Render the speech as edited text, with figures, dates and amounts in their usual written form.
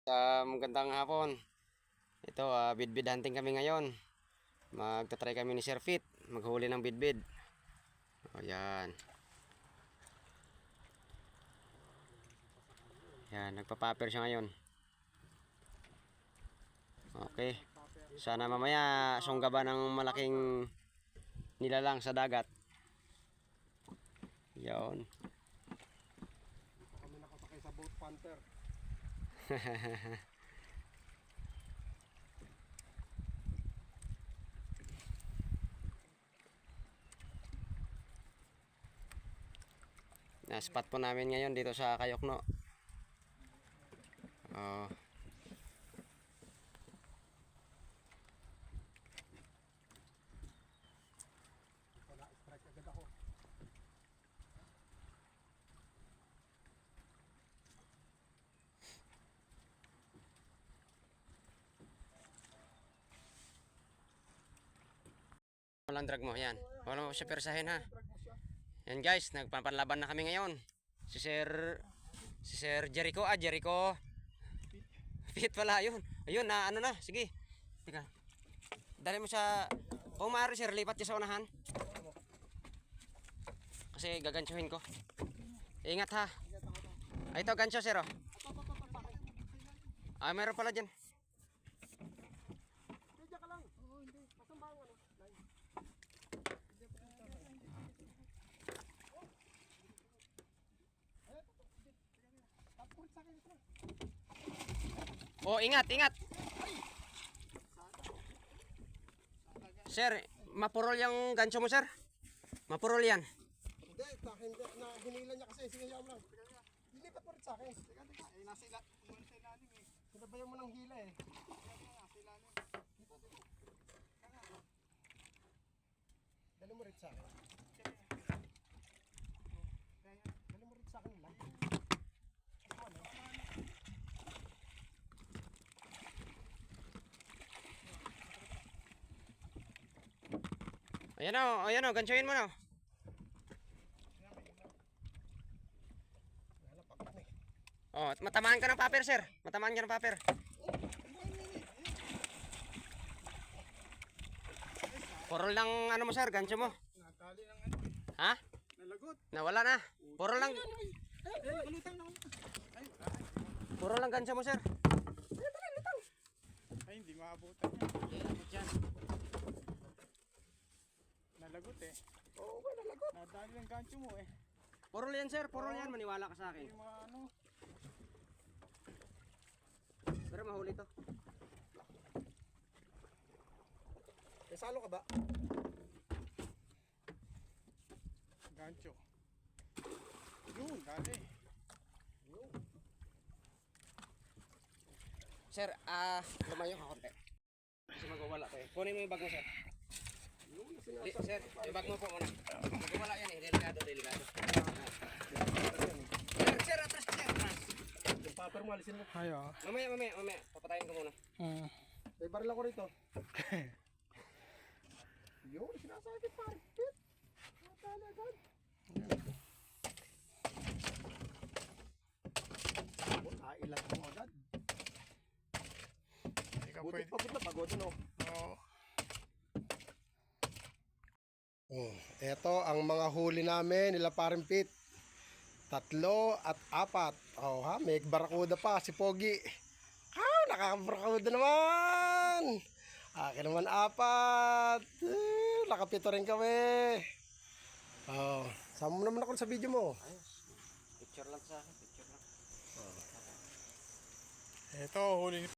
Magandang hapon. Ito, bidbid hunting kami ngayon. Magta-try kami ni Sir Fit maghuli ng bidbid. Ayan. Yan, nagpa-popper siya ngayon. Okay. Sana mamaya sunggaban ng malaking nilalang sa dagat. Yan. Kami nakasakay sa boat panther. Na-spot po namin ngayon dito sa Kayokno. Oh. Wala, strike agad ako. Walang drag mo, yan. Wala mo siya persahin ha. Yan guys, nagpapanlaban na kami ngayon. Si Sir Jericho, Jericho. Fit pala, yun. Ayun, na ano na, sige. Tika. Dali mo sa, kung maaari sir, lipat niya sa unahan. Kasi gagansuhin ko. Ingat ha. Ay, ito, ganso sir oh. Ah, meron pala dyan. Medya ka lang. Oo, hindi. Pasang ba ang ano? Oh, ingat, ingat. Sir, mapurol yung ganso mo sir. Mapurol yan. Hindi, na hinila niya kasi. Sige, yaw lang. Lilipat mo rin sa akin. Teka, eh, nasa ilalim eh. Sinabayan mo ng hila eh. Nasa ilalim. Dito. Dali mo rin sa akin. Dali mo rin sa akin lang. Ayan o, gansuhin mo na. Oh, matamaan ka ng paper sir. Matamaan ka ng paper. Purol lang ano mo sir, ganso mo. Natali ng ano. Ha? Nalagot. Nawala na. Purol lang. Lutang na. Purol lang ganso mo sir. Ay, hindi maabutan yan. Nalagot eh. Oo ba, nalagot? Nadali ng gancho mo eh. Purol yan sir, purol yan. Maniwala ka sa akin. Yung mga ano. Pero mahuli to. May salo ka ba? Gancho. Yun, dali. Yun. Sir, lumayo ka konti. Kasi magwawala to eh. Kunin mo yung bag mo sir. Sir, yung bag mo po muna. Magwawala yan eh. Delikado. Sir, atras sir. Atras. Yung paper mo, alisin mo. Ayo. Mamaya. Papatayin ko muna. May baril ako rito. Yun, sinasakit pare. Pit. Natala agad. Ilan mo agad. Butit pagod na pagod no? Oo. Ito ang mga huli namin nila paring Pit. 3 at 4. Oh ha, may barakuda pa si Pogi. Nakakabarakuda naman. Akin naman 4. Nakapito rin kami. Oh, sama mo naman ako sa video mo. Ayos. Picture lang sa akin. Picture lang. Ito huli